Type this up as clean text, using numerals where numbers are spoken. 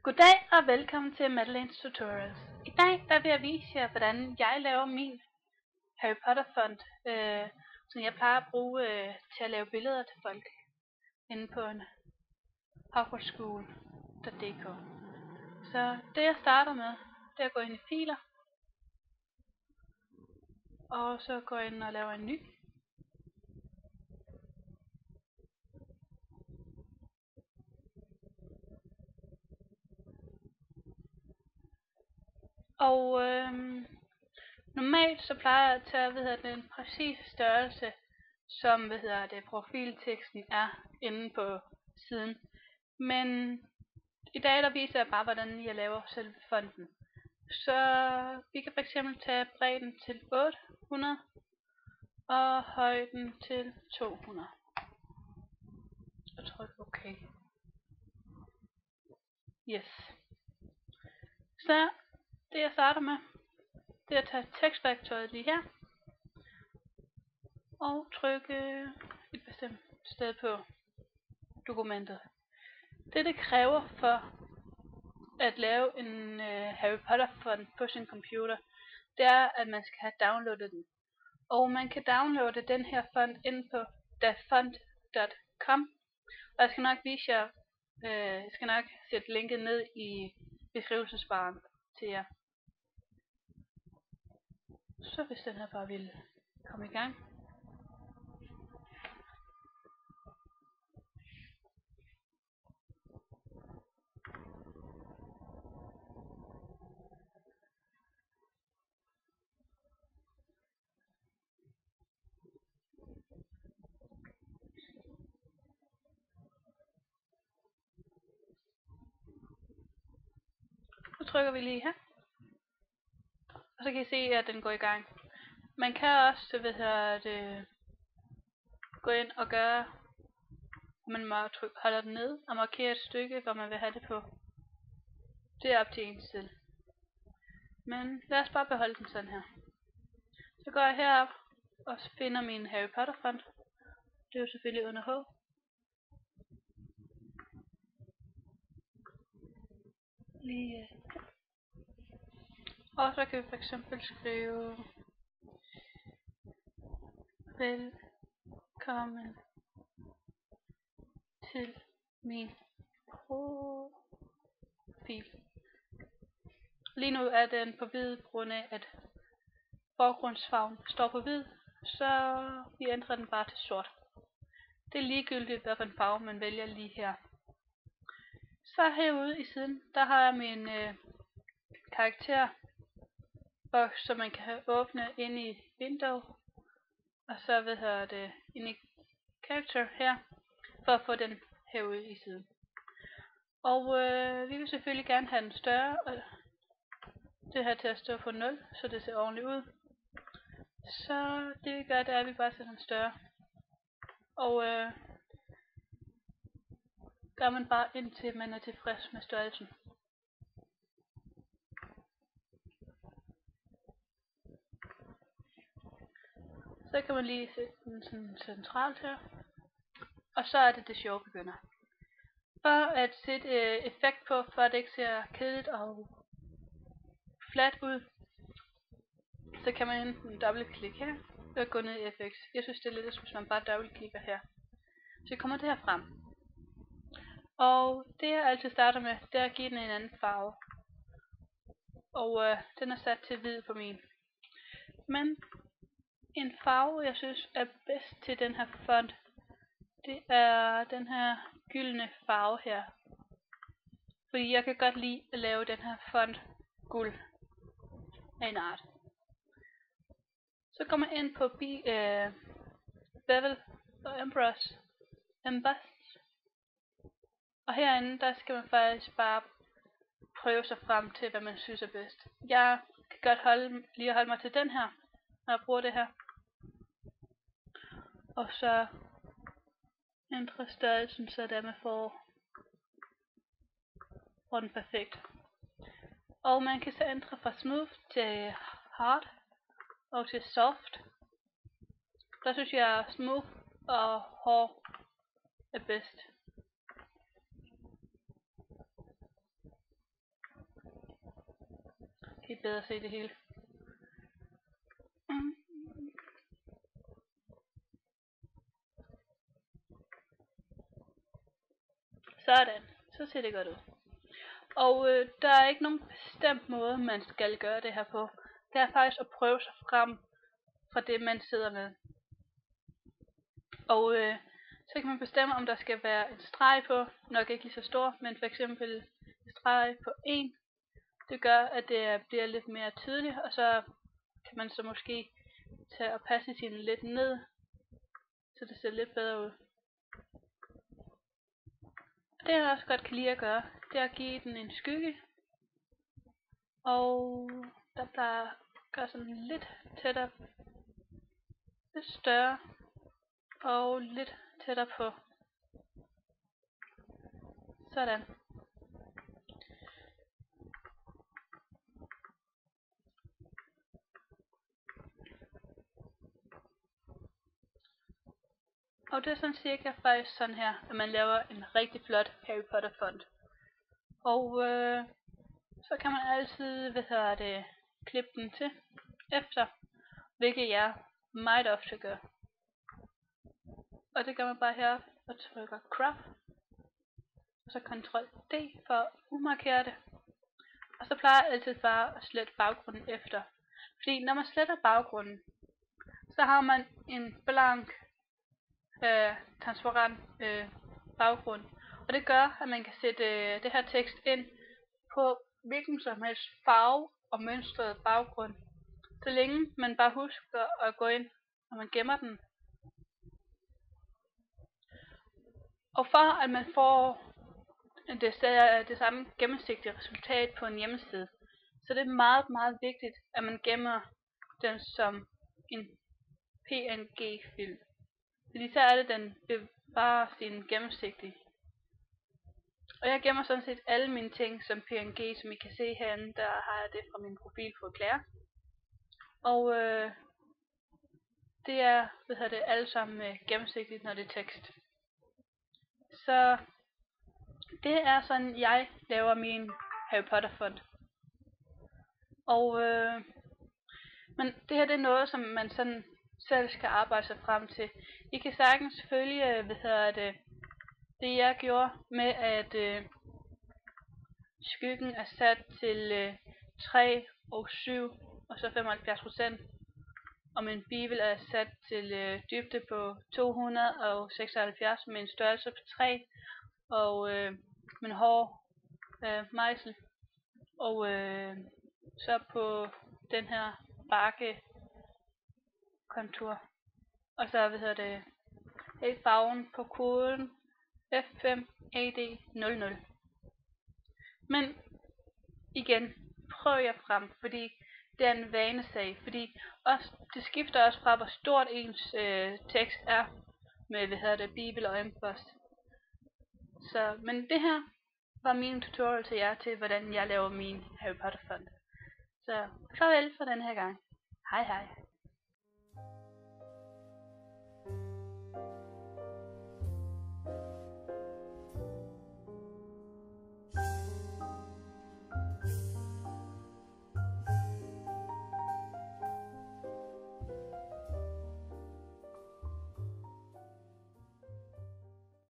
Goddag og velkommen til Madeleines Tutorials. I dag vil jeg vise jer, hvordan jeg laver min Harry Potter font, som jeg plejer at bruge til at lave billeder til folk inde på en hogwartsschool.dk. Så det jeg starter med, det er at gå ind i filer, og så gå ind og lave en ny. Og normalt så plejer jeg at tage den præcise størrelse, som profilteksten er inde på siden. Men i dag der viser jeg bare, hvordan jeg laver selve fonten. Så vi kan fx tage bredden til 800 og højden til 200. Og tryk OK. Yes. Så det jeg starter med, det er at tage tekstværktøjet lige her og trykke et bestemt sted på dokumentet. Det kræver for at lave en Harry Potter font på sin computer, det er at man skal have downloadet den. Og man kan downloade den her font inde på dafont.com. Og jeg skal nok vise jer, jeg skal nok sætte linket ned i beskrivelsesbaren til jer. Så hvis den her bare vil komme i gang. Så trykker vi lige her. Og så kan I se, at den går i gang. Man kan også gå ind og gøre, hvor man må holder den ned og markere et stykke, hvor man vil have det på. Det er op til en selv. Men lad os bare beholde den sådan her. Så går jeg herop og finder min Harry Potter font. Det er jo selvfølgelig under H. Lige. Og så kan vi fx skrive velkommen til min profil. Lige nu er den på hvid, på grund af at forgrundsfarven står på hvid, så vi ændrer den bare til sort. Det er ligegyldigt, hvilken farve man vælger lige her. Så herude i siden, der har jeg min karakterboks, som man kan åbne ind i Windows, og så ind i character her, for at få den herude i siden. Og vi vil selvfølgelig gerne have den større, og det her til at stå på 0, så det ser ordentligt ud. Så det vi gør, det er, at vi bare sætter den større. Og gør man bare indtil man er tilfreds med størrelsen. Så kan man lige sætte den sådan centralt her. Og så er det sjove begynder. For at sætte effekt på, for at det ikke ser kedeligt og fladt ud, så kan man enten dobbeltklikke her, og gå ned i FX. Jeg synes det er lidt, hvis man bare dobbeltklikker her. Så kommer det her frem. Og det jeg altid starter med, det er at give den en anden farve. Og den er sat til hvid på min. Men en farve jeg synes er bedst til den her font, det er den her gyldne farve her. Fordi jeg kan godt lide at lave den her font guld af en art. Så går man ind på Bevel og Emboss. Og herinde, der skal man faktisk bare prøve sig frem til, hvad man synes er bedst. Jeg kan godt holde mig til den her, når jeg bruger det her. Og så ændre størrelsen, så der man får den perfekt. Og man kan så ændre fra smooth til hard og til soft. Der synes jeg smooth og hård er bedst. Det er bedre at se det hele. Sådan, så ser det godt ud. Og der er ikke nogen bestemt måde, man skal gøre det her på. Det er faktisk at prøve sig frem fra det, man sidder med. Og så kan man bestemme, om der skal være en streg på, nok ikke lige så stor, men for eksempel en streg på 1. Det gør, at det bliver lidt mere tydeligt, og så kan man så måske tage opacityen lidt ned, så det ser lidt bedre ud. Og det jeg også godt kan lide at gøre, det er at give den en skygge. Og der plejer at gøre sådan lidt tættere, lidt større og lidt tættere på. Sådan. Og det er sådan cirka faktisk sådan her, at man laver en rigtig flot Harry Potter font. Og så kan man altid, klippe den til efter, hvilket jeg meget ofte gør. Og det gør man bare her og trykker crop, og så Ctrl D for at umarkere det. Og så plejer jeg altid bare at slette baggrunden efter. Fordi når man sletter baggrunden, så har man en blank, transparent baggrund. Og det gør, at man kan sætte det her tekst ind på hvilken som helst farve og mønstret baggrund. Så længe man bare husker at gå ind, når man gemmer den. Og for at man får det samme gennemsigtige resultat på en hjemmeside, så det er meget, meget vigtigt, at man gemmer den som en PNG-film. Fordi så er det, den bevarer sin gennemsigtige. Og jeg gemmer sådan set alle mine ting som PNG, som I kan se herinde, der har jeg det fra min profil på Claire. Og det er, alle sammen gennemsigtigt, når det er tekst. Så det er sådan, jeg laver min Harry Potter font. Og men det her det er noget, som man sådan selv skal arbejde sig frem til. I kan sagtens følge, det jeg gjorde med at skyggen er sat til 3 og 7 og så 75%. Og min bibel er sat til dybde på 276 med en størrelse på 3. Og min hår mejsel. Og så på den her bakke kontur. Og så farven på koden F5AD00. Men igen, prøv jer frem, fordi det er en vanesag. Fordi det skifter også fra, hvor stort ens tekst er med bibel og emboss. Så, men det her var min tutorial til jer til, hvordan jeg laver min Harry Potter font. Så farvel for den her gang. Hej hej.